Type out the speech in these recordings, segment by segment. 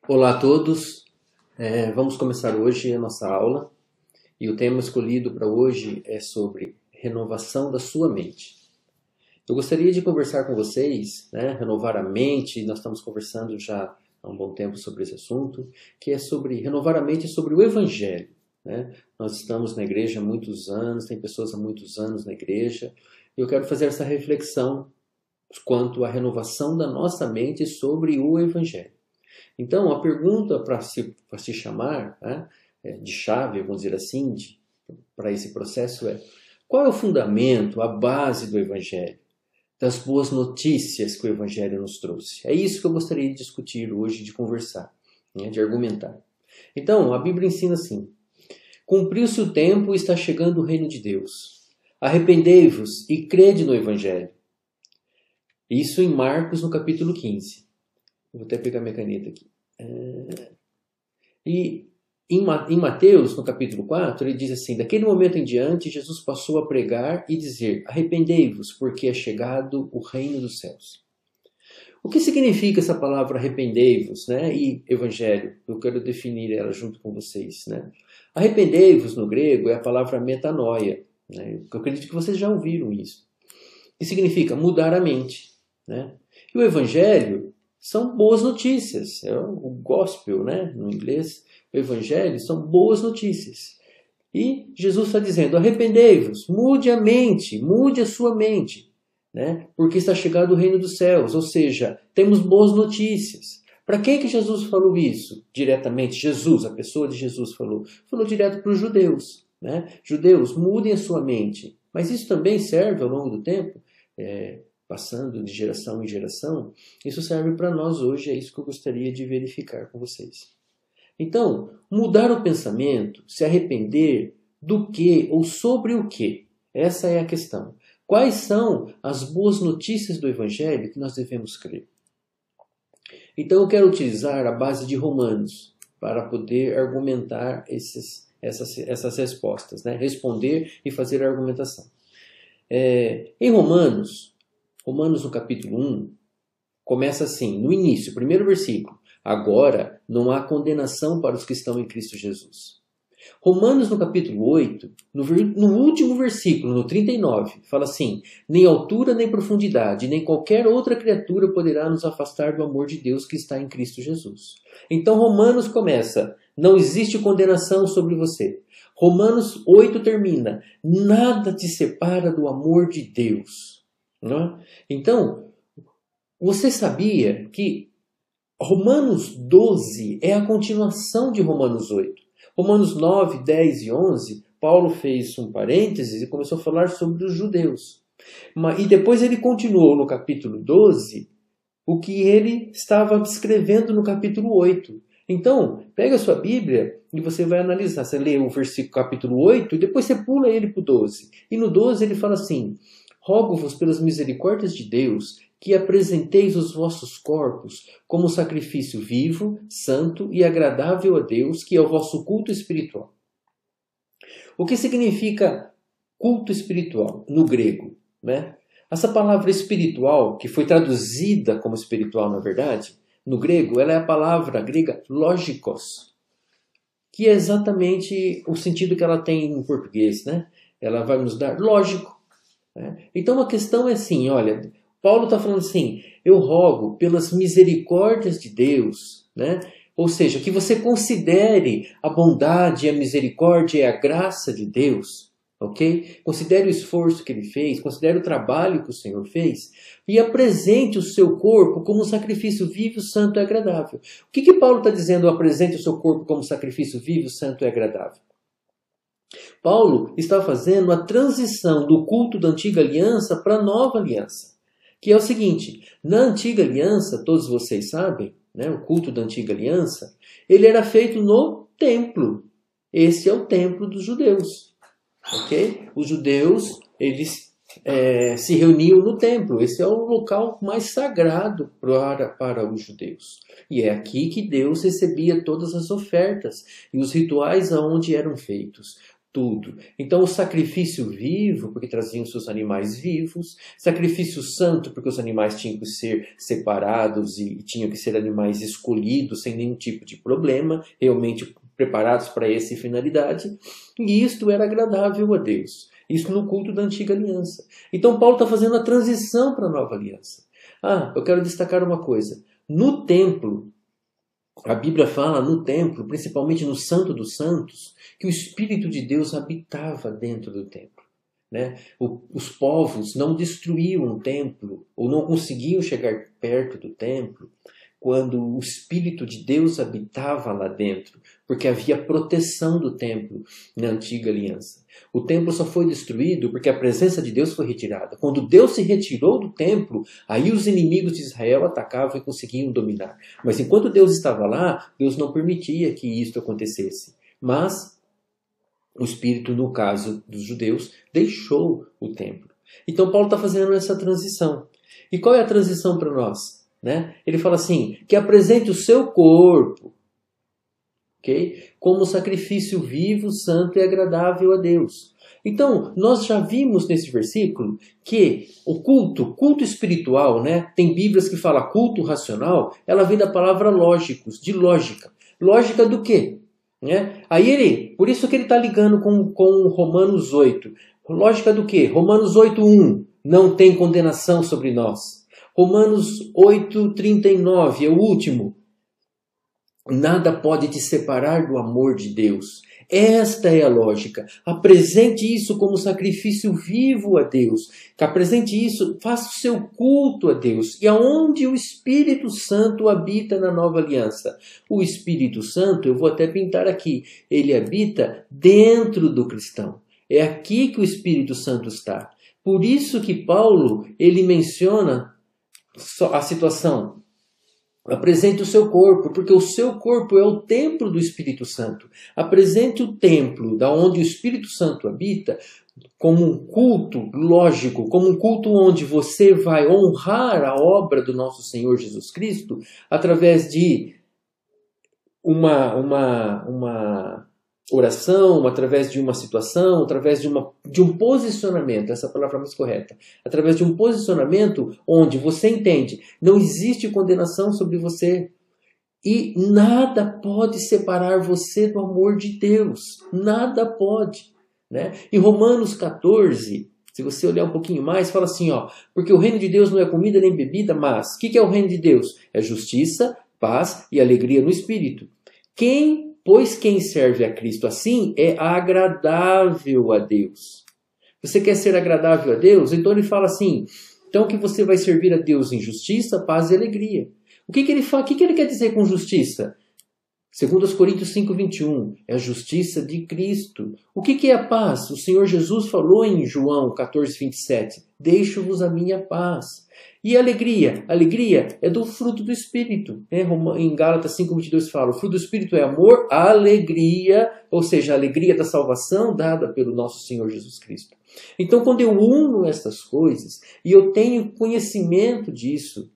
Olá a todos, vamos começar hoje a nossa aula e o tema escolhido para hoje é sobre renovação da sua mente. Eu gostaria de conversar com vocês, renovar a mente. Nós estamos conversando já há um bom tempo sobre esse assunto, que é sobre renovar a mente sobre o Evangelho. Nós estamos na igreja há muitos anos, tem pessoas há muitos anos na igreja, e eu quero fazer essa reflexão quanto à renovação da nossa mente sobre o Evangelho. Então, a pergunta para se chamar de chave, vamos dizer assim, para esse processo é: qual é o fundamento, a base do Evangelho? Das boas notícias que o Evangelho nos trouxe? É isso que eu gostaria de discutir hoje, de conversar, de argumentar. Então, a Bíblia ensina assim: cumpriu-se o tempo e está chegando o reino de Deus. Arrependei-vos e crede no Evangelho. Isso em Marcos, no capítulo 15. Vou até pegar minha caneta aqui. E em Mateus, no capítulo 4, ele diz assim: daquele momento em diante, Jesus passou a pregar e dizer: arrependei-vos, porque é chegado o reino dos céus. O que significa essa palavra arrependei-vos, e evangelho? Eu quero definir ela junto com vocês. Arrependei-vos, no grego, é a palavra metanoia. Eu acredito que vocês já ouviram isso. Que significa mudar a mente. E o evangelho são boas notícias, é o gospel, no inglês. O evangelho são boas notícias. E Jesus está dizendo: arrependei-vos, mude a mente, mude a sua mente, porque está chegado o reino dos céus, ou seja, temos boas notícias. Para quem que Jesus falou isso? Diretamente, Jesus, a pessoa de Jesus falou direto para os judeus. Judeus, mudem a sua mente. Mas isso também serve ao longo do tempo, passando de geração em geração, isso serve para nós hoje, é isso que eu gostaria de verificar com vocês. Então, mudar o pensamento, se arrepender do que ou sobre o que? Essa é a questão. Quais são as boas notícias do Evangelho que nós devemos crer? Então, eu quero utilizar a base de Romanos para poder argumentar essas respostas, responder e fazer a argumentação. Em Romanos no capítulo 1, começa assim, no início, primeiro versículo: agora não há condenação para os que estão em Cristo Jesus. Romanos no capítulo 8, no último versículo, no 39, fala assim: nem altura, nem profundidade, nem qualquer outra criatura poderá nos afastar do amor de Deus que está em Cristo Jesus. Então Romanos começa: não existe condenação sobre você. Romanos 8 termina: nada te separa do amor de Deus. Então, você sabia que Romanos 12 é a continuação de Romanos 8? Romanos 9, 10 e 11, Paulo fez um parênteses e começou a falar sobre os judeus. E depois ele continuou no capítulo 12 o que ele estava escrevendo no capítulo 8. Então, pega a sua Bíblia e você vai analisar. Você lê o versículo capítulo 8 e depois você pula ele para o 12. E no 12 ele fala assim: rogo-vos pelas misericórdias de Deus que apresenteis os vossos corpos como sacrifício vivo, santo e agradável a Deus, que é o vosso culto espiritual. O que significa culto espiritual no grego? Essa palavra espiritual, que foi traduzida como espiritual na verdade, no grego, ela é a palavra grega logikos, que é exatamente o sentido que ela tem em português. Ela vai nos dar lógico. Então a questão é assim, olha, Paulo está falando assim: eu rogo pelas misericórdias de Deus, ou seja, que você considere a bondade, a misericórdia e a graça de Deus, ok? Considere o esforço que ele fez, considere o trabalho que o Senhor fez e apresente o seu corpo como um sacrifício vivo, santo e agradável. O que Paulo está dizendo: apresente o seu corpo como sacrifício vivo, santo e agradável? Paulo está fazendo a transição do culto da antiga aliança para a nova aliança, que é o seguinte: na antiga aliança, todos vocês sabem, o culto da antiga aliança, ele era feito no templo. Esse é o templo dos judeus, ok? Os judeus, eles se reuniam no templo. Esse é o local mais sagrado para os judeus. E é aqui que Deus recebia todas as ofertas e os rituais aonde eram feitos. Tudo. Então o sacrifício vivo, porque traziam seus animais vivos, sacrifício santo, porque os animais tinham que ser separados e tinham que ser animais escolhidos sem nenhum tipo de problema, realmente preparados para essa finalidade, e isto era agradável a Deus. Isso no culto da antiga aliança. Então Paulo está fazendo a transição para a nova aliança. Eu quero destacar uma coisa. No templo, a Bíblia fala no templo, principalmente no Santo dos Santos, que o Espírito de Deus habitava dentro do templo. Né? Os povos não destruíam o templo, ou não conseguiam chegar perto do templo, quando o Espírito de Deus habitava lá dentro, porque havia proteção do templo na antiga aliança. O templo só foi destruído porque a presença de Deus foi retirada. Quando Deus se retirou do templo, aí os inimigos de Israel atacavam e conseguiam dominar. Mas enquanto Deus estava lá, Deus não permitia que isso acontecesse. Mas o Espírito, no caso dos judeus, deixou o templo. Então Paulo está fazendo essa transição. E qual é a transição para nós? Né? Ele fala assim, que apresente o seu corpo, okay? Como sacrifício vivo, santo e agradável a Deus. Então, nós já vimos nesse versículo que o culto espiritual, né? Tem Bíblias que falam culto racional, ela vem da palavra lógicos, de lógica. Lógica do quê? Né? Aí por isso que ele está ligando com Romanos 8. Lógica do quê? Romanos 8:1, não tem condenação sobre nós. Romanos 8:39 é o último. Nada pode te separar do amor de Deus. Esta é a lógica. Apresente isso como sacrifício vivo a Deus. Apresente isso, faça o seu culto a Deus. E aonde o Espírito Santo habita na nova aliança? O Espírito Santo, eu vou até pintar aqui, ele habita dentro do cristão. É aqui que o Espírito Santo está. Por isso que Paulo, ele menciona a situação, apresente o seu corpo, porque o seu corpo é o templo do Espírito Santo. Apresente o templo da onde o Espírito Santo habita como um culto lógico, como um culto onde você vai honrar a obra do nosso Senhor Jesus Cristo através de uma oração, através de uma situação, através de um posicionamento, essa palavra é mais correta, através de um posicionamento onde você entende, não existe condenação sobre você e nada pode separar você do amor de Deus, nada pode. Né? Em Romanos 14, se você olhar um pouquinho mais, fala assim, porque o reino de Deus não é comida nem bebida, mas o que é o reino de Deus? É justiça, paz e alegria no Espírito. Pois quem serve a Cristo assim é agradável a Deus. Você quer ser agradável a Deus? Então ele fala assim, então que você vai servir a Deus em justiça, paz e alegria. O que ele fala? O que ele quer dizer com justiça? 2 Coríntios 5:21, é a justiça de Cristo. O que é a paz? O Senhor Jesus falou em João 14:27, deixo-vos a minha paz. E a alegria? A alegria é do fruto do Espírito. Né? Em Gálatas 5:22 fala, o fruto do Espírito é amor, alegria, ou seja, a alegria da salvação dada pelo nosso Senhor Jesus Cristo. Então, quando eu uno essas coisas, e eu tenho conhecimento disso,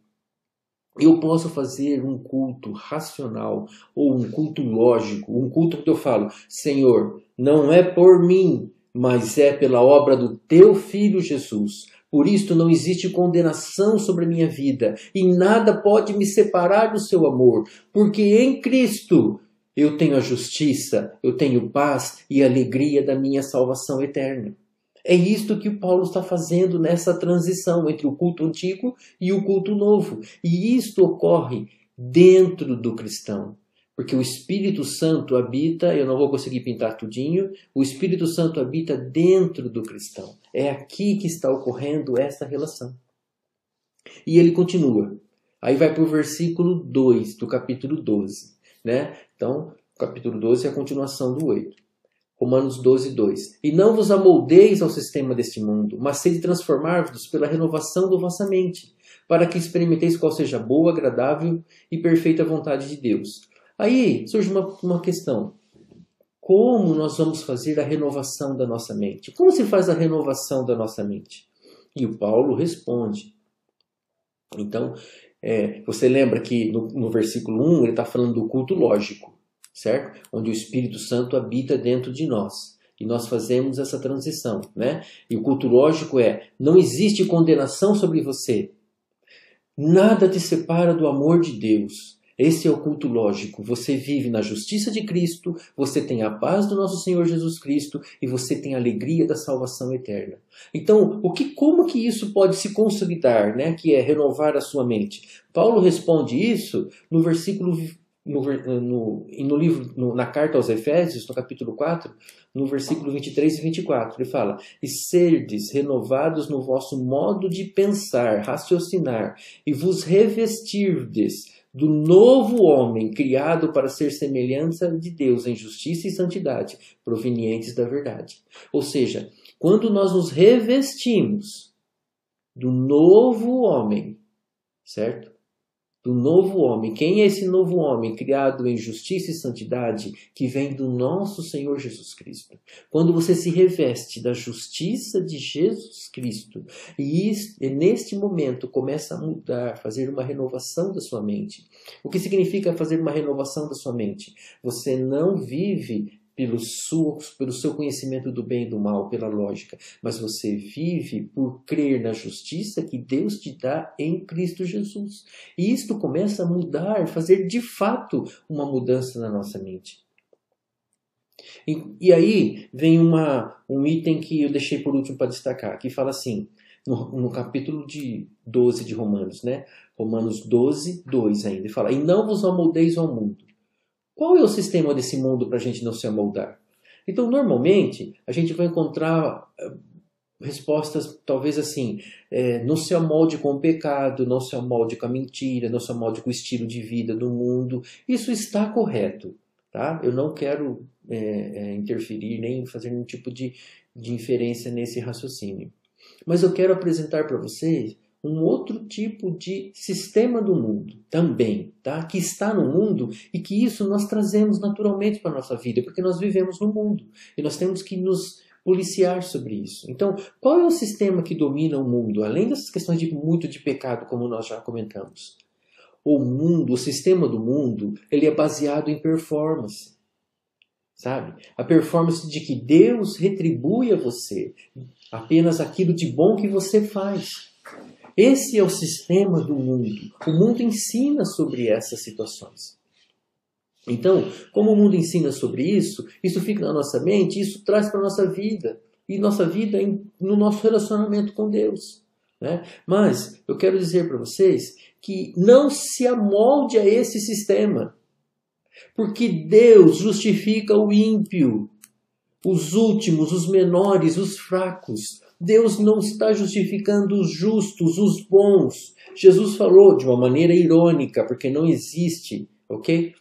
eu posso fazer um culto racional, ou um culto lógico, um culto que eu falo, Senhor, não é por mim, mas é pela obra do teu Filho Jesus. Por isto não existe condenação sobre a minha vida, e nada pode me separar do seu amor, porque em Cristo eu tenho a justiça, eu tenho paz e a alegria da minha salvação eterna. É isto que Paulo está fazendo nessa transição entre o culto antigo e o culto novo. E isto ocorre dentro do cristão. Porque o Espírito Santo habita, eu não vou conseguir pintar tudinho, o Espírito Santo habita dentro do cristão. É aqui que está ocorrendo essa relação. E ele continua. Aí vai para o versículo 2 do capítulo 12. Né? Então, o capítulo 12 é a continuação do 8. Romanos 12:2. E não vos amoldeis ao sistema deste mundo, mas sede transformar-vos pela renovação da vossa mente, para que experimenteis qual seja a boa, agradável e perfeita vontade de Deus. Aí surge uma questão. Como nós vamos fazer a renovação da nossa mente? Como se faz a renovação da nossa mente? E o Paulo responde. Então, você lembra que no versículo 1 ele está falando do culto lógico, certo? Onde o Espírito Santo habita dentro de nós. E nós fazemos essa transição, né? E o culto lógico é: não existe condenação sobre você. Nada te separa do amor de Deus. Esse é o culto lógico. Você vive na justiça de Cristo, você tem a paz do nosso Senhor Jesus Cristo e você tem a alegria da salvação eterna. Então, como que isso pode se consolidar, né? Que é renovar a sua mente. Paulo responde isso no versículo na carta aos Efésios, no capítulo 4, no versículo 23 e 24. Ele fala: e serdes renovados no vosso modo de pensar, raciocinar, e vos revestirdes do novo homem, criado para ser semelhança de Deus em justiça e santidade, provenientes da verdade. Ou seja, quando nós nos revestimos do novo homem, certo? Do novo homem. Quem é esse novo homem criado em justiça e santidade que vem do nosso Senhor Jesus Cristo? Quando você se reveste da justiça de Jesus Cristo e neste momento começa a mudar, fazer uma renovação da sua mente. O que significa fazer uma renovação da sua mente? Você não vive pelo seu conhecimento do bem e do mal, pela lógica, mas você vive por crer na justiça que Deus te dá em Cristo Jesus. E isto começa a mudar, fazer de fato uma mudança na nossa mente. E aí vem um item que eu deixei por último para destacar, que fala assim, no capítulo 12 de Romanos, né? Romanos 12, 2 ainda, ele fala: e não vos amoldeis ao mundo. Qual é o sistema desse mundo para a gente não se amoldar? Então, normalmente, a gente vai encontrar respostas talvez assim: não se amolde com o pecado, não se amolde com a mentira, não se amolde com o estilo de vida do mundo. Isso está correto, tá? Eu não quero interferir nem fazer nenhum tipo de inferência nesse raciocínio. Mas eu quero apresentar para vocês um outro tipo de sistema do mundo também, tá? Que está no mundo e que isso nós trazemos naturalmente para a nossa vida, porque nós vivemos no mundo e nós temos que nos policiar sobre isso. Então, qual é o sistema que domina o mundo? Além dessas questões muito de pecado, como nós já comentamos. O sistema do mundo, ele é baseado em performance. Sabe? A performance de que Deus retribui a você apenas aquilo de bom que você faz. Esse é o sistema do mundo. O mundo ensina sobre essas situações. Então, como o mundo ensina sobre isso fica na nossa mente, isso traz para a nossa vida. E nossa vida no nosso relacionamento com Deus. Né? Mas eu quero dizer para vocês que não se amolde a esse sistema. Porque Deus justifica o ímpio, os últimos, os menores, os fracos. Deus não está justificando os justos, os bons. Jesus falou de uma maneira irônica, porque não existe, ok?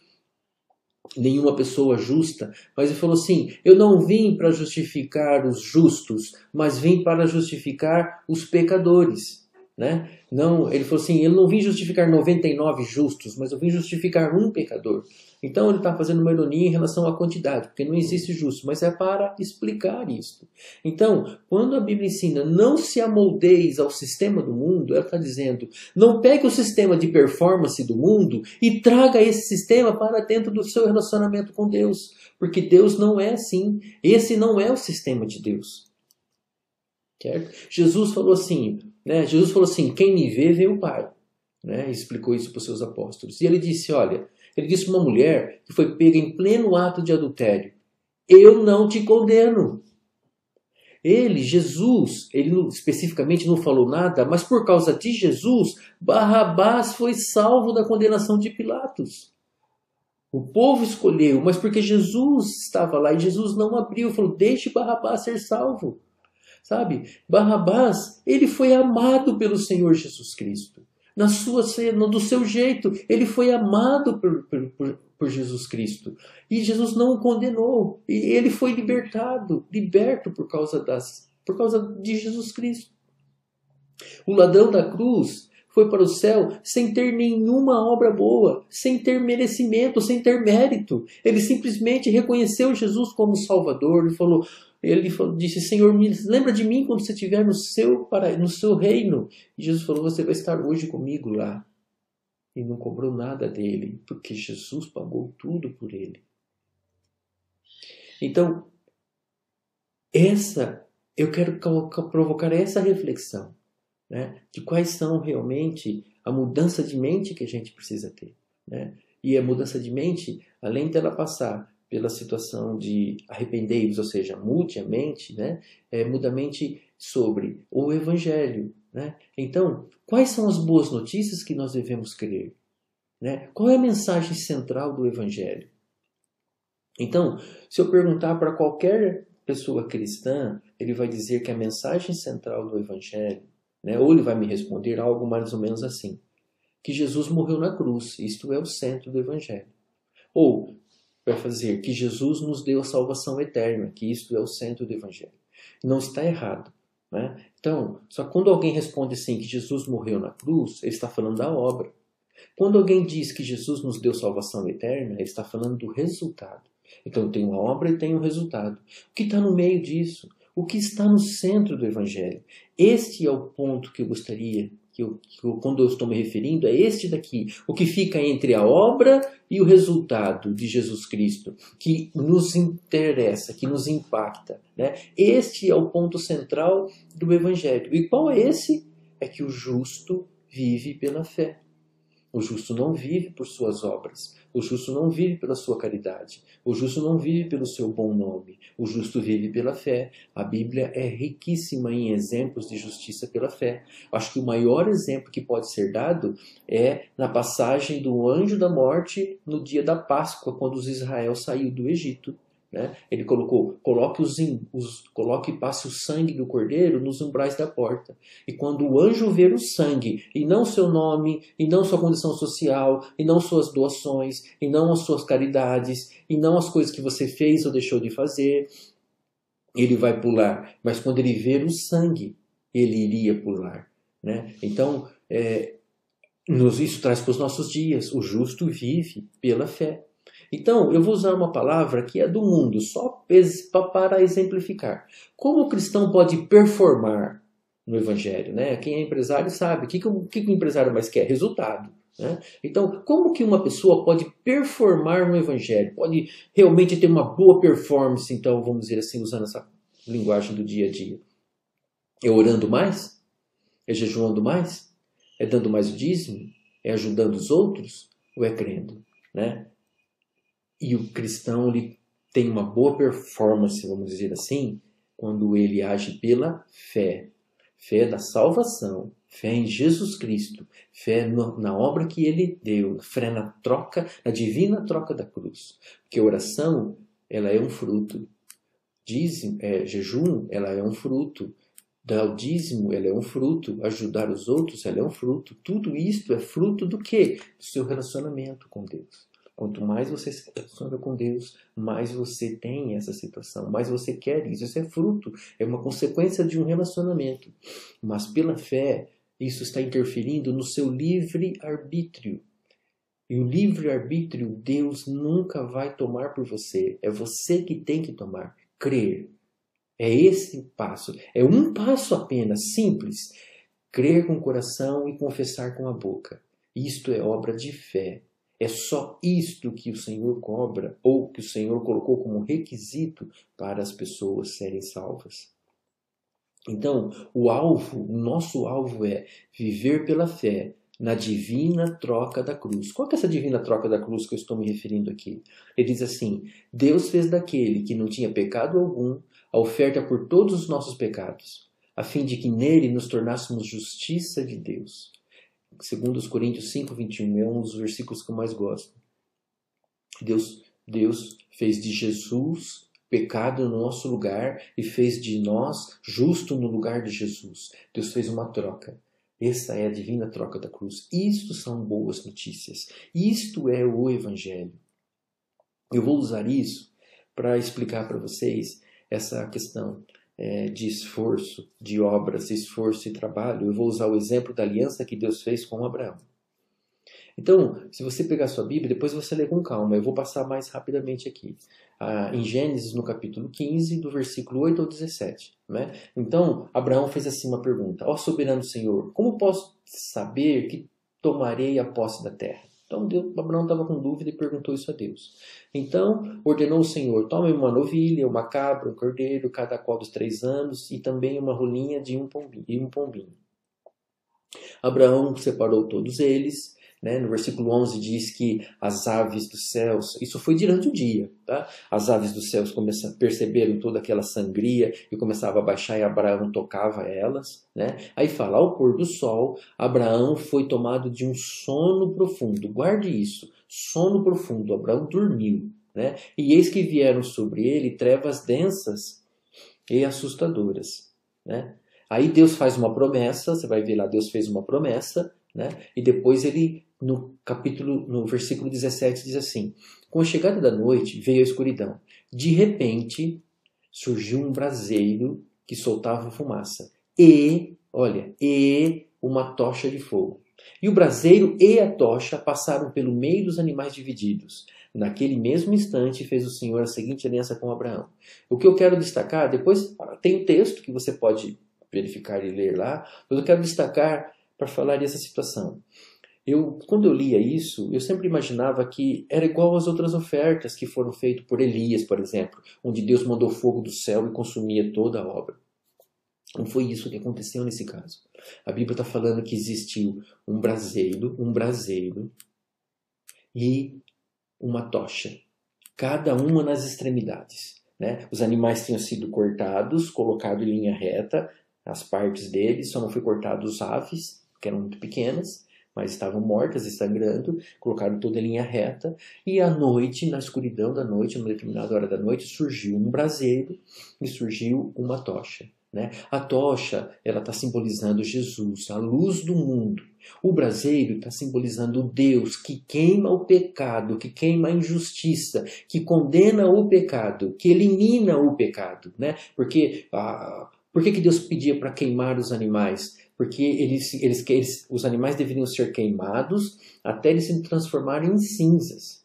Nenhuma pessoa justa, mas ele falou assim: eu não vim para justificar os justos, mas vim para justificar os pecadores. Né? Não, ele falou assim: eu não vim justificar 99 justos, mas eu vim justificar um pecador. Então ele está fazendo uma ironia em relação à quantidade, porque não existe justo, mas é para explicar isso. Então, quando a Bíblia ensina não se amoldeis ao sistema do mundo, ela está dizendo: não pegue o sistema de performance do mundo e traga esse sistema para dentro do seu relacionamento com Deus, porque Deus não é assim. Esse não é o sistema de Deus. Certo? Jesus falou assim, né? Jesus falou assim: quem me vê, vê o Pai. Né? Explicou isso para os seus apóstolos. E ele disse: olha, ele disse para uma mulher que foi pega em pleno ato de adultério: eu não te condeno. Jesus, ele especificamente não falou nada, mas por causa de Jesus, Barrabás foi salvo da condenação de Pilatos. O povo escolheu, mas porque Jesus estava lá e Jesus não abriu, falou: deixe Barrabás ser salvo. Sabe? Barrabás, ele foi amado pelo Senhor Jesus Cristo. Do seu jeito, ele foi amado por Jesus Cristo. E Jesus não o condenou. E ele foi liberto por causa de Jesus Cristo. O ladrão da cruz foi para o céu sem ter nenhuma obra boa, sem ter merecimento, sem ter mérito. Ele simplesmente reconheceu Jesus como Salvador. Ele disse: Senhor, lembra de mim quando você estiver no seu reino. E Jesus falou: você vai estar hoje comigo lá. E não cobrou nada dele, porque Jesus pagou tudo por ele. Então, Eu quero provocar essa reflexão, né, de quais são realmente a mudança de mente que a gente precisa ter, né? E a mudança de mente, além dela passar pela situação de arrependei-vos, ou seja, mude a mente, né, muda a mente sobre o Evangelho, né? Então, quais são as boas notícias que nós devemos crer, né? Qual é a mensagem central do Evangelho? Então, se eu perguntar para qualquer pessoa cristã, ele vai dizer que a mensagem central do Evangelho, né, ou ele vai me responder algo mais ou menos assim, que Jesus morreu na cruz, isto é o centro do Evangelho. Ou vai fazer que Jesus nos deu a salvação eterna, que isto é o centro do Evangelho. Não está errado, né? Então, só quando alguém responde assim que Jesus morreu na cruz, ele está falando da obra. Quando alguém diz que Jesus nos deu salvação eterna, ele está falando do resultado. Então tem uma obra e tem um resultado. O que está no meio disso? O que está no centro do Evangelho? Este é o ponto que eu gostaria, quando eu estou me referindo, é este daqui. O que fica entre a obra e o resultado de Jesus Cristo, que nos interessa, que nos impacta, né? Este é o ponto central do Evangelho. E qual é esse? É que o justo vive pela fé. O justo não vive por suas obras. O justo não vive pela sua caridade. O justo não vive pelo seu bom nome. O justo vive pela fé. A Bíblia é riquíssima em exemplos de justiça pela fé. Acho que o maior exemplo que pode ser dado é na passagem do anjo da morte no dia da Páscoa, quando Israel saiu do Egito. Né? Ele coloque e passe o sangue do cordeiro nos umbrais da porta. E quando o anjo ver o sangue, e não seu nome, e não sua condição social, e não suas doações, e não as suas caridades, e não as coisas que você fez ou deixou de fazer, ele vai pular. Mas quando ele ver o sangue, ele iria pular. Né? Então, isso traz para os nossos dias. O justo vive pela fé. Então, eu vou usar uma palavra que é do mundo, só para exemplificar. Como o cristão pode performar no Evangelho? Né? Quem é empresário sabe. O que o empresário mais quer? Resultado. Né? Então, como que uma pessoa pode performar no Evangelho? Pode realmente ter uma boa performance, então, vamos dizer assim, usando essa linguagem do dia a dia. É orando mais? É jejuando mais? É dando mais o dízimo? É ajudando os outros? Ou é crendo? Né? E o cristão ele tem uma boa performance, vamos dizer assim, quando ele age pela fé. Fé da salvação, fé em Jesus Cristo, fé na obra que ele deu, fé na divina troca da cruz. Porque a oração, ela é um fruto. Jejum, ela é um fruto. Dar o dízimo, ela é um fruto. Ajudar os outros, ela é um fruto. Tudo isto é fruto do quê? Do seu relacionamento com Deus. Quanto mais você se relaciona com Deus, mais você tem essa situação, mais você quer isso. Isso é fruto, é uma consequência de um relacionamento. Mas pela fé, isso está interferindo no seu livre-arbítrio. E o livre-arbítrio Deus nunca vai tomar por você. É você que tem que tomar. Crer. É esse passo. É um passo apenas, simples. Crer com o coração e confessar com a boca. Isto é obra de fé. É só isto que o Senhor cobra, ou que o Senhor colocou como requisito para as pessoas serem salvas. Então, o nosso alvo é viver pela fé na divina troca da cruz. Qual que é essa divina troca da cruz que eu estou me referindo aqui? Ele diz assim: Deus fez daquele que não tinha pecado algum a oferta por todos os nossos pecados, a fim de que nele nos tornássemos justiça de Deus. Segundo os Coríntios 5:21, é um dos versículos que eu mais gosto. Deus fez de Jesus pecado no nosso lugar e fez de nós justo no lugar de Jesus. Deus fez uma troca. Essa é a divina troca da cruz. Isto são boas notícias. Isto é o Evangelho. Eu vou usar isso para explicar para vocês essa questão de esforço, de obras, esforço e trabalho. Eu vou usar o exemplo da aliança que Deus fez com Abraão. Então, se você pegar sua Bíblia, depois você lê com calma. Eu vou passar mais rapidamente aqui. Em Gênesis, no capítulo 15, do versículo 8 ao 17. Né? Então, Abraão fez assim uma pergunta. Ó soberano Senhor, como posso saber que tomarei a posse da terra? Então, Então Abraão estava com dúvida e perguntou isso a Deus. Então ordenou o Senhor: tome uma novilha, uma cabra, um cordeiro, cada qual dos 3 anos, e também uma rolinha de um pombinho. Abraão separou todos eles. No versículo 11 diz que as aves dos céus, isso foi durante o dia, tá? As aves dos céus perceberam toda aquela sangria e começavam a baixar, e Abraão tocava elas. Aí fala: ao pôr do sol, Abraão foi tomado de um sono profundo. Guarde isso, sono profundo. Abraão dormiu, e eis que vieram sobre ele trevas densas e assustadoras. Aí Deus faz uma promessa, você vai ver lá, Deus fez uma promessa, e depois ele, no versículo 17, diz assim: com a chegada da noite veio a escuridão. De repente surgiu um braseiro que soltava fumaça e uma tocha de fogo. E o braseiro e a tocha passaram pelo meio dos animais divididos. Naquele mesmo instante fez o Senhor a seguinte aliança com Abraão. O que eu quero destacar, depois tem um texto que você pode verificar e ler lá, mas eu quero destacar para falar dessa situação. Quando eu lia isso, eu sempre imaginava que era igual às outras ofertas que foram feitas por Elias, por exemplo, onde Deus mandou fogo do céu e consumia toda a obra. Não foi isso que aconteceu nesse caso. A Bíblia está falando que existiu um braseiro e uma tocha, cada uma nas extremidades. Os animais tinham sido cortados, colocados em linha reta, as partes deles, só não foi cortado os aves, que eram muito pequenas, mas estavam mortas e sangrando, colocaram toda a linha reta, e à noite, na escuridão da noite, numa determinada hora da noite, surgiu um braseiro e surgiu uma tocha. A tocha, ela está simbolizando Jesus, a luz do mundo. O braseiro está simbolizando Deus que queima o pecado, que queima a injustiça, que condena o pecado, que elimina o pecado. Porque por que Deus pedia para queimar os animais? Porque os animais deveriam ser queimados até eles se transformarem em cinzas.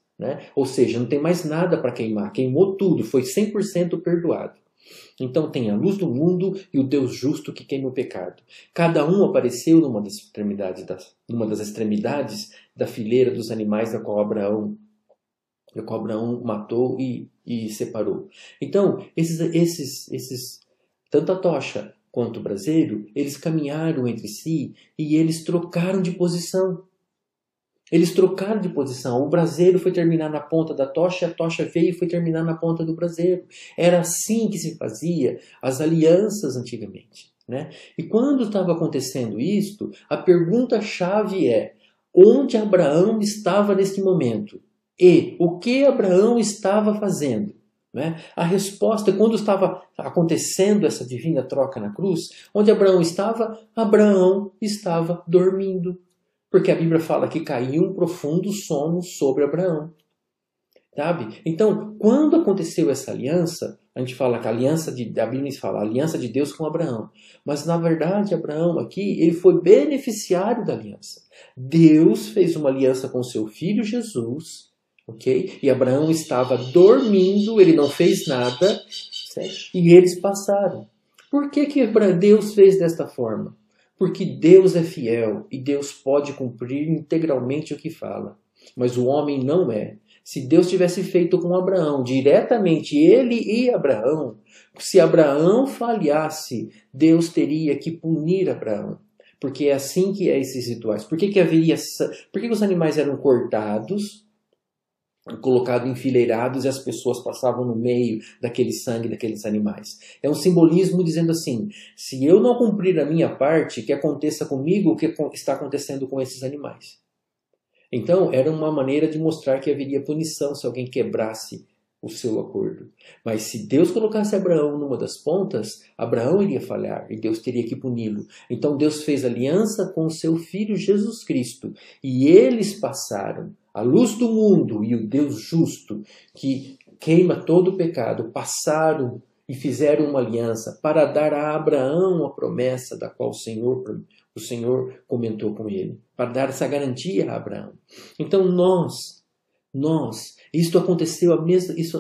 Ou seja, não tem mais nada para queimar. Queimou tudo, foi 100% perdoado. Então tem a luz do mundo e o Deus justo que queima o pecado. Cada um apareceu numa das extremidades da fileira dos animais da qual Abraão matou e separou. Então, tanto a tocha quanto o braseiro, eles caminharam entre si e eles trocaram de posição. O braseiro foi terminar na ponta da tocha, a tocha veio e foi terminar na ponta do braseiro. Era assim que se fazia as alianças antigamente. E quando estava acontecendo isto, a pergunta-chave é: onde Abraão estava neste momento? E o que Abraão estava fazendo? A resposta, quando estava acontecendo essa divina troca na cruz, onde Abraão estava dormindo. Porque a Bíblia fala que caiu um profundo sono sobre Abraão. Sabe? Então, quando aconteceu essa aliança, a gente fala que a Bíblia fala a aliança de Deus com Abraão. Mas, na verdade, Abraão aqui, ele foi beneficiário da aliança. Deus fez uma aliança com seu filho Jesus, ok? E Abraão estava dormindo, ele não fez nada, certo? E eles passaram. Por que Deus fez desta forma? Porque Deus é fiel e Deus pode cumprir integralmente o que fala. Mas o homem não é. Se Deus tivesse feito com Abraão, diretamente ele e Abraão, se Abraão falhasse, Deus teria que punir Abraão. Porque é assim que é esses rituais. Por que os animais eram cortados, colocados enfileirados, e as pessoas passavam no meio daquele sangue daqueles animais? É um simbolismo dizendo assim: se eu não cumprir a minha parte, que aconteça comigo o que está acontecendo com esses animais. Então era uma maneira de mostrar que haveria punição se alguém quebrasse o seu acordo. Mas se Deus colocasse Abraão numa das pontas, Abraão iria falhar e Deus teria que puni-lo. Então Deus fez aliança com o seu filho Jesus Cristo, e eles passaram. A luz do mundo e o Deus justo, que queima todo o pecado, passaram e fizeram uma aliança para dar a Abraão a promessa da qual o Senhor comentou com ele, para dar essa garantia a Abraão. Então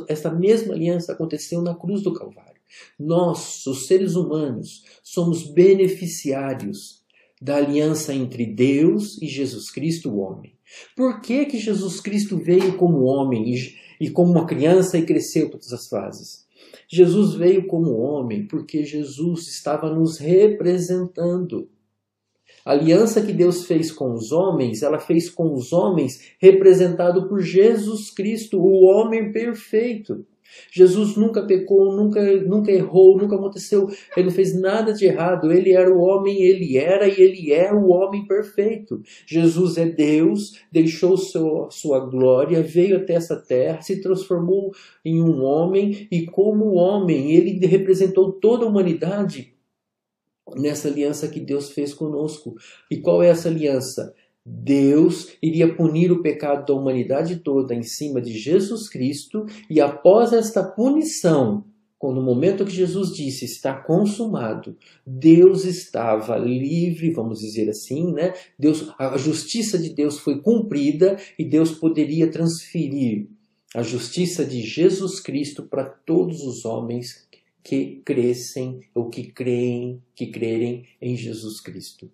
esta mesma aliança aconteceu na cruz do Calvário. Nós, os seres humanos, somos beneficiários da aliança entre Deus e Jesus Cristo, o homem. Por que que Jesus Cristo veio como homem e como uma criança e cresceu todas as fases? Jesus veio como homem porque Jesus estava nos representando. A aliança que Deus fez com os homens, ela fez com os homens representado por Jesus Cristo, o homem perfeito. Jesus nunca pecou, nunca errou, nunca aconteceu, ele não fez nada de errado, ele era o homem, ele era e ele é o homem perfeito. Jesus é Deus, deixou sua glória, veio até essa terra, se transformou em um homem e como homem, ele representou toda a humanidade nessa aliança que Deus fez conosco. E qual é essa aliança? Deus iria punir o pecado da humanidade toda em cima de Jesus Cristo, e após esta punição, no momento que Jesus disse está consumado, Deus estava livre, vamos dizer assim, né? A justiça de Deus foi cumprida e Deus poderia transferir a justiça de Jesus Cristo para todos os homens que crescem ou que crerem em Jesus Cristo.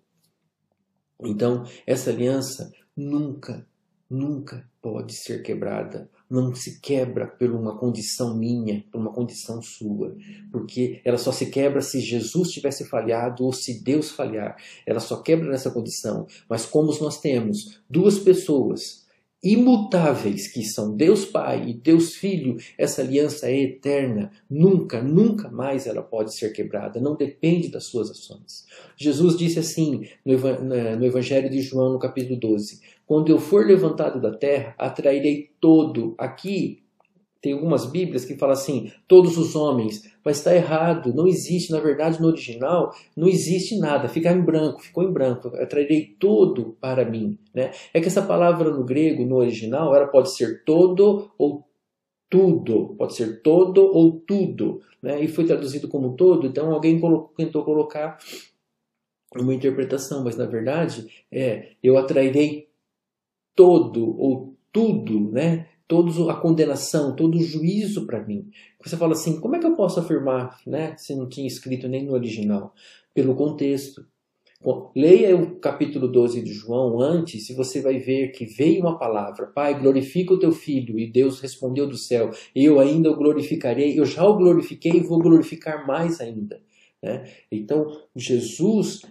Então, essa aliança nunca pode ser quebrada. Não se quebra por uma condição minha, por uma condição sua. Porque ela só se quebra se Jesus tivesse falhado ou se Deus falhar. Ela só quebra nessa condição. Mas como nós temos duas pessoas imutáveis, que são Deus Pai e Deus Filho, essa aliança é eterna, nunca mais ela pode ser quebrada, não depende das suas ações. Jesus disse assim no Evangelho de João, no capítulo 12, quando eu for levantado da terra, atrairei todo, aqui tem algumas bíblias que falam assim, todos os homens, mas está errado, não existe, na verdade no original não existe nada, ficou em branco, atrairei todo para mim. Né? É que essa palavra no grego, no original, ela pode ser todo ou tudo, pode ser todo ou tudo, né? E foi traduzido como todo, então alguém tentou colocar uma interpretação, mas na verdade eu atrairei todo ou tudo, né? Toda a condenação, todo o juízo para mim. Você fala assim, como é que eu posso afirmar, né, se não tinha escrito nem no original? Pelo contexto. Bom, leia o capítulo 12 de João antes e você vai ver que veio uma palavra, Pai, glorifica o teu Filho, e Deus respondeu do céu, eu ainda o glorificarei, eu já o glorifiquei e vou glorificar mais ainda. Né? Então, Jesus...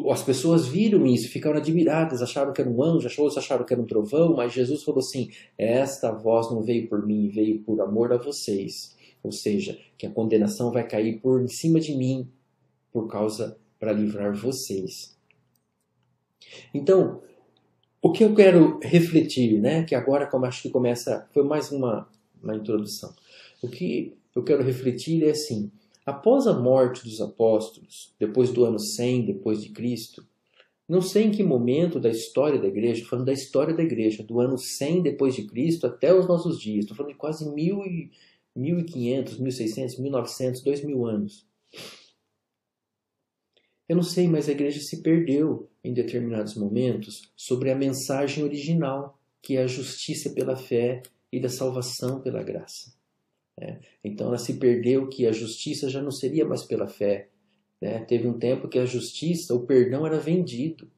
As pessoas viram isso, ficaram admiradas, acharam que era um anjo, acharam que era um trovão, mas Jesus falou assim, esta voz não veio por mim, veio por amor a vocês. Ou seja, que a condenação vai cair por em cima de mim, para livrar vocês. Então, o que eu quero refletir, né, que agora acho que começa, foi mais uma introdução. O que eu quero refletir é assim, após a morte dos apóstolos, depois do ano 100 depois de Cristo, não sei em que momento da história da igreja, falando da história da igreja, do ano 100 depois de Cristo até os nossos dias, estou falando de quase 1.500, 1.600, 1.900, 2.000 anos. Eu não sei, mas a igreja se perdeu em determinados momentos sobre a mensagem original, que é a justiça pela fé e da salvação pela graça. Então ela se perdeu que a justiça já não seria mais pela fé. Teve um tempo que a justiça, o perdão era vendido.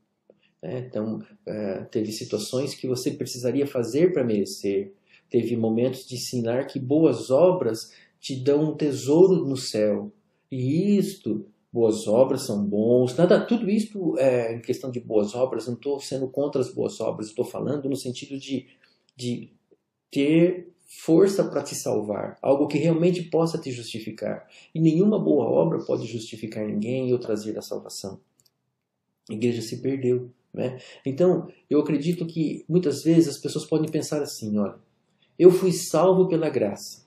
Então teve situações que você precisaria fazer para merecer. Teve momentos de ensinar que boas obras te dão um tesouro no céu. E boas obras são bons. Tudo isso em questão de boas obras, não estou sendo contra as boas obras, estou falando no sentido de ter força para te salvar, algo que realmente possa te justificar. E nenhuma boa obra pode justificar ninguém ou trazer a salvação. A igreja se perdeu. Né? Então, eu acredito que muitas vezes as pessoas podem pensar assim, olha, eu fui salvo pela graça,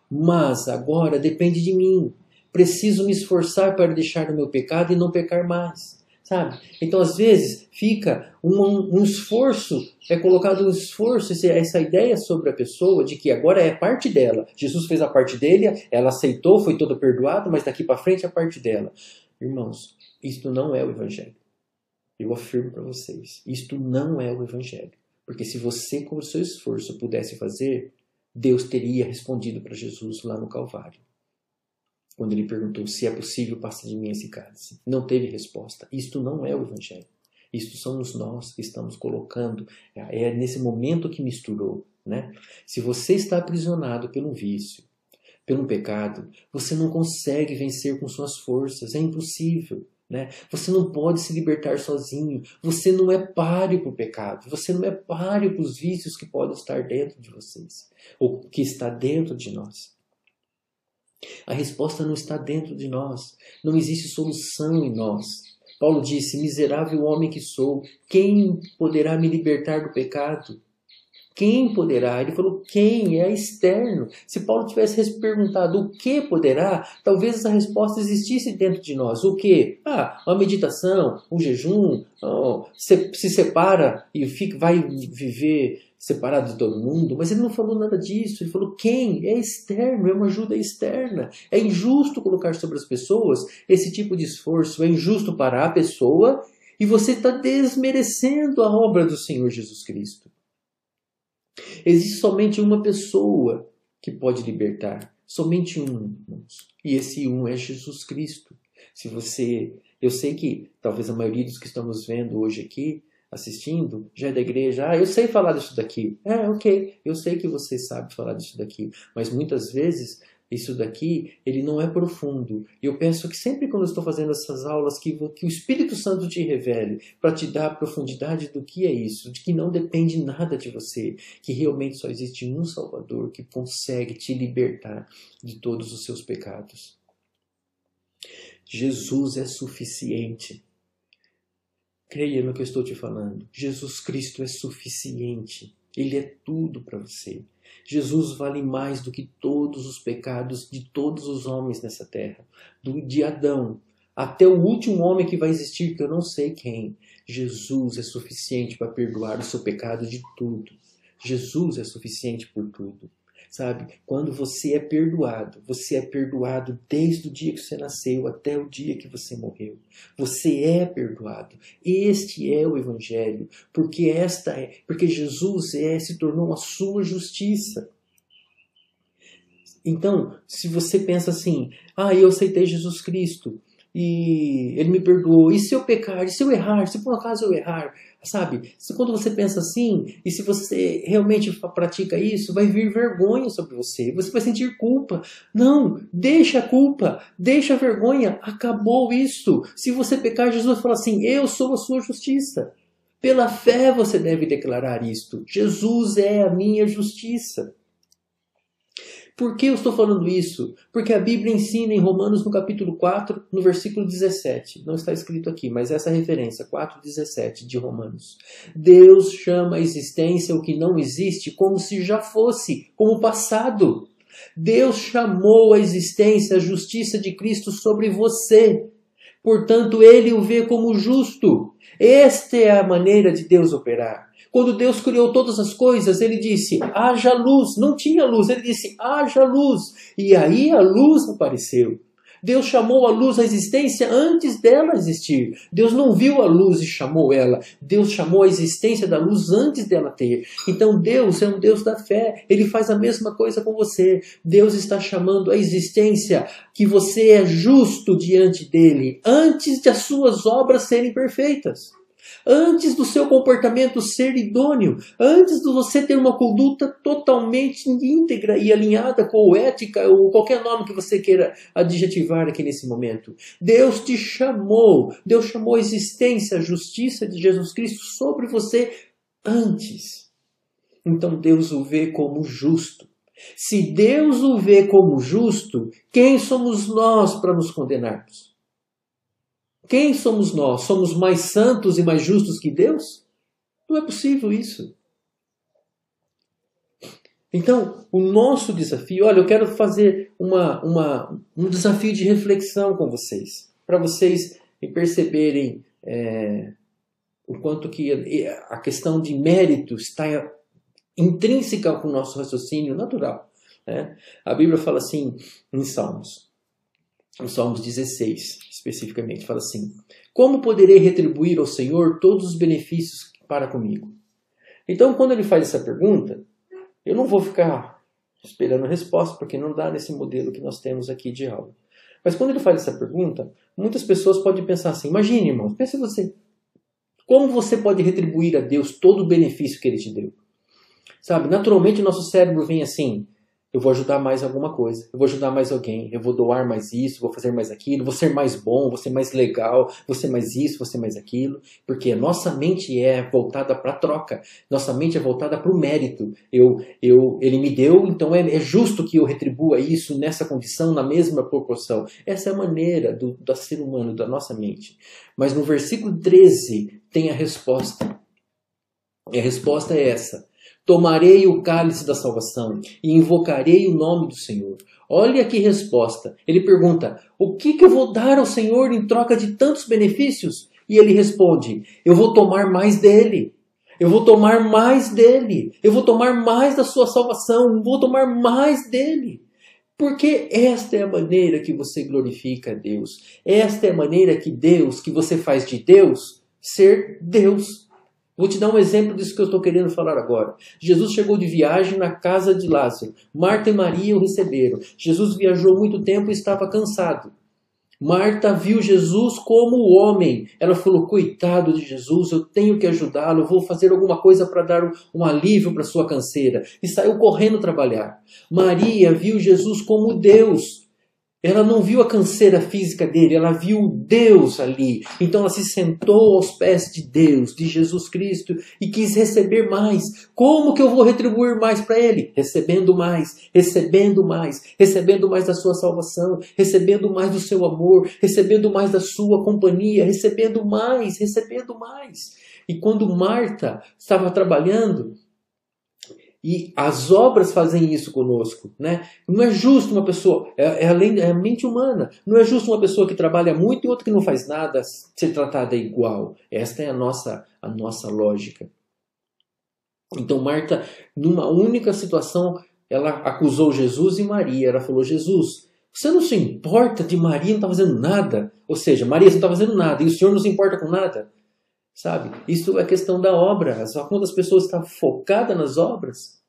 mas agora depende de mim. Preciso me esforçar para deixar o meu pecado e não pecar mais. Sabe? Então, às vezes, fica um esforço, colocado um esforço, essa ideia sobre a pessoa de que agora é parte dela. Jesus fez a parte dele, ela aceitou, foi toda perdoada, mas daqui para frente é a parte dela. Irmãos, isto não é o Evangelho. Eu afirmo para vocês, isto não é o Evangelho. Porque se você, com o seu esforço, pudesse fazer, Deus teria respondido para Jesus lá no Calvário. Quando ele perguntou se é possível passar de mim esse cálice. Não teve resposta. Isto não é o Evangelho. Isto somos nós que estamos colocando, é nesse momento que misturou, né? Se você está aprisionado pelo vício, pelo pecado, você não consegue vencer com suas forças, é impossível, né? Você não pode se libertar sozinho, você não é páreo para o pecado, você não é páreo para os vícios que podem estar dentro de vocês, ou que está dentro de nós. A resposta não está dentro de nós, não existe solução em nós. Paulo disse, miserável homem que sou, quem poderá me libertar do pecado? Quem poderá? Ele falou, quem? É externo. Se Paulo tivesse perguntado o que poderá, talvez essa resposta existisse dentro de nós. O que? Uma meditação, um jejum, se separa e vai viver separado de todo mundo. Mas ele não falou nada disso. Ele falou, quem? É externo, é uma ajuda externa. É injusto colocar sobre as pessoas esse tipo de esforço. É injusto para a pessoa e você está desmerecendo a obra do Senhor Jesus Cristo. Existe somente uma pessoa que pode libertar. Somente um. E esse um é Jesus Cristo. Eu sei que talvez a maioria dos que estamos vendo hoje aqui, assistindo, já é da igreja. Eu sei falar disso daqui. Ok. Eu sei que você sabe falar disso daqui. Mas muitas vezes isso daqui, ele não é profundo. E eu peço que sempre quando eu estou fazendo essas aulas, que o Espírito Santo te revele, para te dar a profundidade do que é isso, de que não depende nada de você, que realmente só existe um Salvador que consegue te libertar de todos os seus pecados. Jesus é suficiente. Creia no que eu estou te falando. Jesus Cristo é suficiente. Ele é tudo para você. Jesus vale mais do que todos os pecados de todos os homens nessa terra. De Adão até o último homem que vai existir, que eu não sei quem. Jesus é suficiente para perdoar o seu pecado de tudo. Jesus é suficiente por tudo. Sabe, quando você é perdoado desde o dia que você nasceu até o dia que você morreu. Você é perdoado. Este é o Evangelho, porque Jesus se tornou a sua justiça. Então, se você pensa assim, eu aceitei Jesus Cristo e Ele me perdoou, e se eu pecar, e se eu errar, se por acaso eu errar, sabe? Quando você pensa assim, e se você realmente pratica isso, vai vir vergonha sobre você, você vai sentir culpa. Não, deixa a culpa, deixa a vergonha, acabou isso. Se você pecar, Jesus fala assim, eu sou a sua justiça. Pela fé você deve declarar isto, Jesus é a minha justiça. Por que eu estou falando isso? Porque a Bíblia ensina em Romanos, no capítulo 4, no versículo 17. Não está escrito aqui, mas essa referência, 4:17 de Romanos. Deus chama a existência o que não existe como se já fosse, como passado. Deus chamou a existência, a justiça de Cristo sobre você. Portanto, Ele o vê como justo. Esta é a maneira de Deus operar. Quando Deus criou todas as coisas, Ele disse, haja luz. Não tinha luz, Ele disse, haja luz. E aí a luz apareceu. Deus chamou a luz à existência antes dela existir. Deus não viu a luz e chamou ela. Deus chamou a existência da luz antes dela ter. Então Deus é um Deus da fé. Ele faz a mesma coisa com você. Deus está chamando a existência que você é justo diante dele, antes de as suas obras serem perfeitas. Antes do seu comportamento ser idôneo, antes de você ter uma conduta totalmente íntegra e alinhada com ética ou qualquer nome que você queira adjetivar aqui nesse momento. Deus te chamou, Deus chamou a existência, a justiça de Jesus Cristo sobre você antes. Então Deus o vê como justo. Se Deus o vê como justo, quem somos nós para nos condenarmos? Quem somos nós? Somos mais santos e mais justos que Deus? Não é possível isso. Então, o nosso desafio, eu quero fazer um desafio de reflexão com vocês, para vocês perceberem o quanto que a questão de mérito está intrínseca com o nosso raciocínio natural. Né? A Bíblia fala assim em Salmos. No Salmos 16, especificamente, fala assim, como poderei retribuir ao Senhor todos os benefícios para comigo? Então, quando ele faz essa pergunta, eu não vou ficar esperando a resposta, porque não dá nesse modelo que nós temos aqui de aula. Mas quando ele faz essa pergunta, muitas pessoas podem pensar assim, imagine, irmão, pense você, Como você pode retribuir a Deus todo o benefício que Ele te deu? Sabe, naturalmente o nosso cérebro vem assim, eu vou ajudar mais alguma coisa, eu vou ajudar mais alguém, eu vou doar mais isso, vou fazer mais aquilo, vou ser mais bom, vou ser mais legal, vou ser mais isso, vou ser mais aquilo, porque a nossa mente é voltada para a troca, nossa mente é voltada para o mérito. Ele me deu, então é justo que eu retribua isso nessa condição, na mesma proporção. Essa é a maneira do ser humano, da nossa mente. Mas no versículo 13 tem a resposta. E a resposta é essa: tomarei o cálice da salvação e invocarei o nome do Senhor. Olha que resposta. Ele pergunta, o que eu vou dar ao Senhor em troca de tantos benefícios? E ele responde, eu vou tomar mais dele. Eu vou tomar mais dele. Eu vou tomar mais da sua salvação. Eu vou tomar mais dele. Porque esta é a maneira que você glorifica a Deus. Esta é a maneira que você faz de Deus ser Deus. Vou te dar um exemplo disso que eu estou querendo falar agora. Jesus chegou de viagem na casa de Lázaro. Marta e Maria o receberam. Jesus viajou muito tempo e estava cansado. Marta viu Jesus como homem. Ela falou, coitado de Jesus, eu tenho que ajudá-lo, eu vou fazer alguma coisa para dar um alívio para sua canseira. E saiu correndo trabalhar. Maria viu Jesus como Deus. Ela não viu a canseira física dele, ela viu Deus ali. Então ela se sentou aos pés de Deus, de Jesus Cristo, e quis receber mais. Como que eu vou retribuir mais para ele? Recebendo mais, recebendo mais, recebendo mais da sua salvação, recebendo mais do seu amor, recebendo mais da sua companhia, recebendo mais, recebendo mais. E quando Marta estava trabalhando, e as obras fazem isso conosco, né? Não é justo uma pessoa, é a mente humana, não é justo uma pessoa que trabalha muito e outra que não faz nada ser tratada igual. Esta é a nossa lógica. Então Marta, numa única situação, ela acusou Jesus e Maria. Ela falou, Jesus, você não se importa de Maria não estar fazendo nada? Ou seja, Maria você não está fazendo nada e o Senhor não se importa com nada? Sabe? Isso é questão da obra. Só quando as pessoas estão focadas nas obras,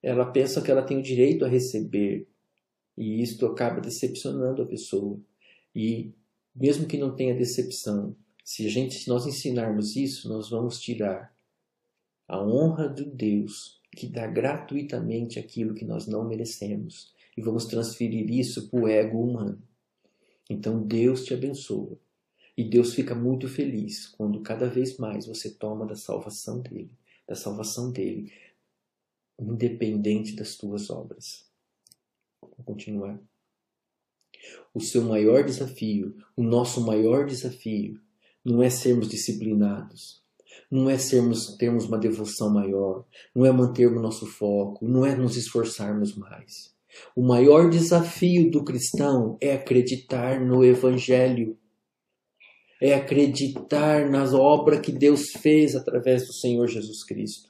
ela pensa que ela tem o direito a receber. E isto acaba decepcionando a pessoa. E mesmo que não tenha decepção, se nós ensinarmos isso, nós vamos tirar a honra do Deus que dá gratuitamente aquilo que nós não merecemos. E vamos transferir isso para o ego humano. Então Deus te abençoa. E Deus fica muito feliz quando cada vez mais você toma da salvação dele, independente das tuas obras. Vou continuar. O seu maior desafio, o nosso maior desafio, não é sermos disciplinados, não é termos uma devoção maior, não é mantermos nosso foco, não é nos esforçarmos mais. O maior desafio do cristão é acreditar no Evangelho. É acreditar nas obras que Deus fez através do Senhor Jesus Cristo.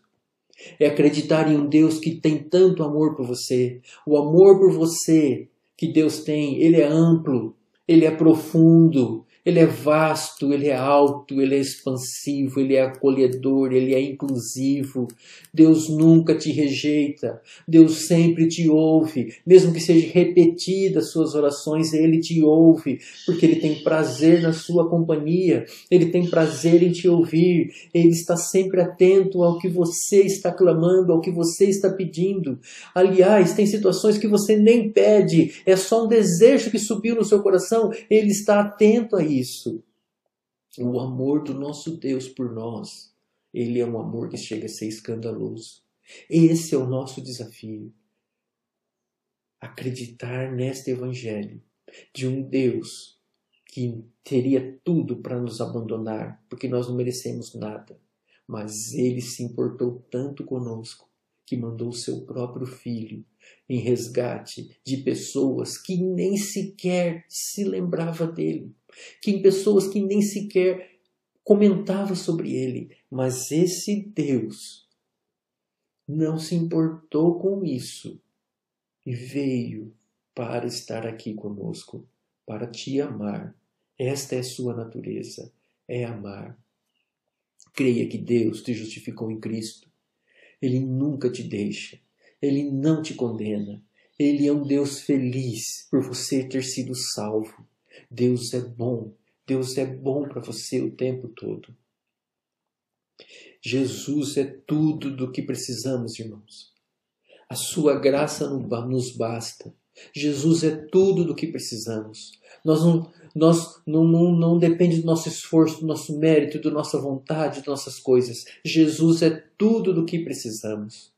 É acreditar em um Deus que tem tanto amor por você. O amor por você que Deus tem, ele é amplo, ele é profundo, ele é vasto, ele é alto, ele é expansivo, ele é acolhedor, ele é inclusivo. Deus nunca te rejeita, Deus sempre te ouve, mesmo que seja repetidas suas orações, ele te ouve, porque ele tem prazer na sua companhia, ele tem prazer em te ouvir, ele está sempre atento ao que você está clamando, ao que você está pedindo. Aliás, tem situações que você nem pede, é só um desejo que subiu no seu coração, ele está atento a isso. O amor do nosso Deus por nós, ele é um amor que chega a ser escandaloso. Esse é o nosso desafio. Acreditar neste evangelho de um Deus que teria tudo para nos abandonar, porque nós não merecemos nada. Mas ele se importou tanto conosco que mandou o seu próprio filho em resgate de pessoas que nem sequer se lembrava dele, pessoas que nem sequer comentavam sobre ele. Mas esse Deus não se importou com isso e veio para estar aqui conosco, para te amar. Esta é sua natureza, é amar. Creia que Deus te justificou em Cristo. Ele nunca te deixa. Ele não te condena. Ele é um Deus feliz por você ter sido salvo. Deus é bom. Deus é bom para você o tempo todo. Jesus é tudo do que precisamos, irmãos. A sua graça nos basta. Jesus é tudo do que precisamos. Não depende do nosso esforço, do nosso mérito, da nossa vontade, de nossas coisas. Jesus é tudo do que precisamos.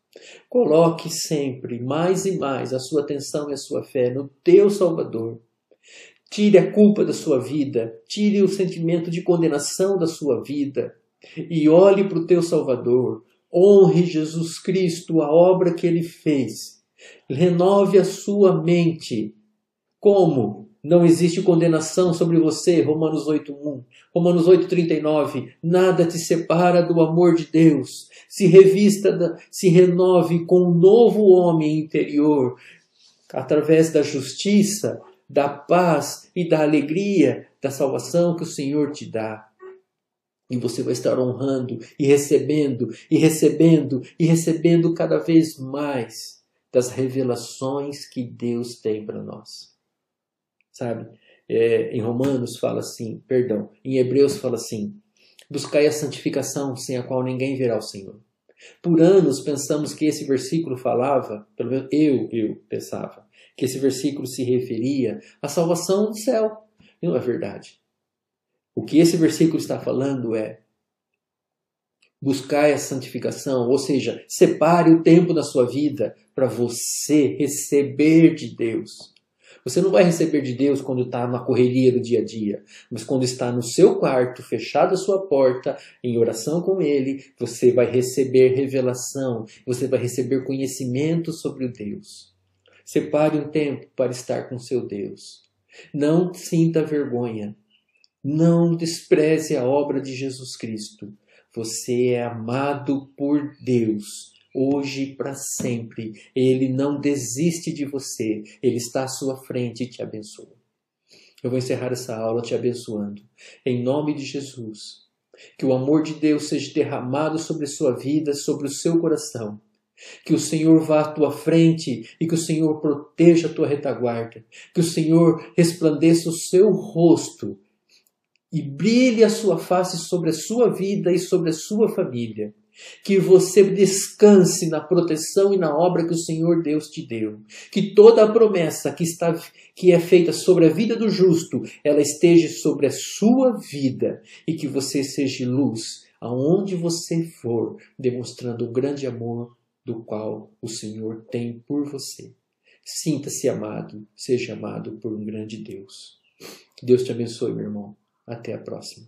Coloque sempre, mais e mais, a sua atenção e a sua fé no teu Salvador. Tire a culpa da sua vida, tire o sentimento de condenação da sua vida e olhe para o teu Salvador. Honre Jesus Cristo, a obra que Ele fez. Renove a sua mente. Como? Não existe condenação sobre você, Romanos 8:1. Romanos 8:39. Nada te separa do amor de Deus. Se revista, se renove com um novo homem interior, através da justiça, da paz e da alegria da salvação que o Senhor te dá. E você vai estar honrando e recebendo, e recebendo, e recebendo cada vez mais das revelações que Deus tem para nós. Sabe? Em Romanos fala assim, em Hebreus fala assim, buscai a santificação sem a qual ninguém verá o Senhor. Por anos pensamos que esse versículo falava, pelo menos eu pensava, que esse versículo se referia à salvação do céu. E não é verdade. O que esse versículo está falando é buscar a santificação, ou seja, separe o tempo da sua vida para você receber de Deus. Você não vai receber de Deus quando está na correria do dia a dia, mas quando está no seu quarto, fechada a sua porta, em oração com Ele, você vai receber revelação, você vai receber conhecimento sobre o Deus. Separe um tempo para estar com seu Deus. Não sinta vergonha. Não despreze a obra de Jesus Cristo. Você é amado por Deus, hoje e para sempre. Ele não desiste de você. Ele está à sua frente e te abençoa. Eu vou encerrar essa aula te abençoando. Em nome de Jesus. Que o amor de Deus seja derramado sobre a sua vida, sobre o seu coração. Que o Senhor vá à tua frente e que o Senhor proteja a tua retaguarda. Que o Senhor resplandeça o seu rosto e brilhe a sua face sobre a sua vida e sobre a sua família. Que você descanse na proteção e na obra que o Senhor Deus te deu. Que toda a promessa que é feita sobre a vida do justo, ela esteja sobre a sua vida. E que você seja luz aonde você for, demonstrando o grande amor do qual o Senhor tem por você. Sinta-se amado, seja amado por um grande Deus. Que Deus te abençoe, meu irmão. Até a próxima.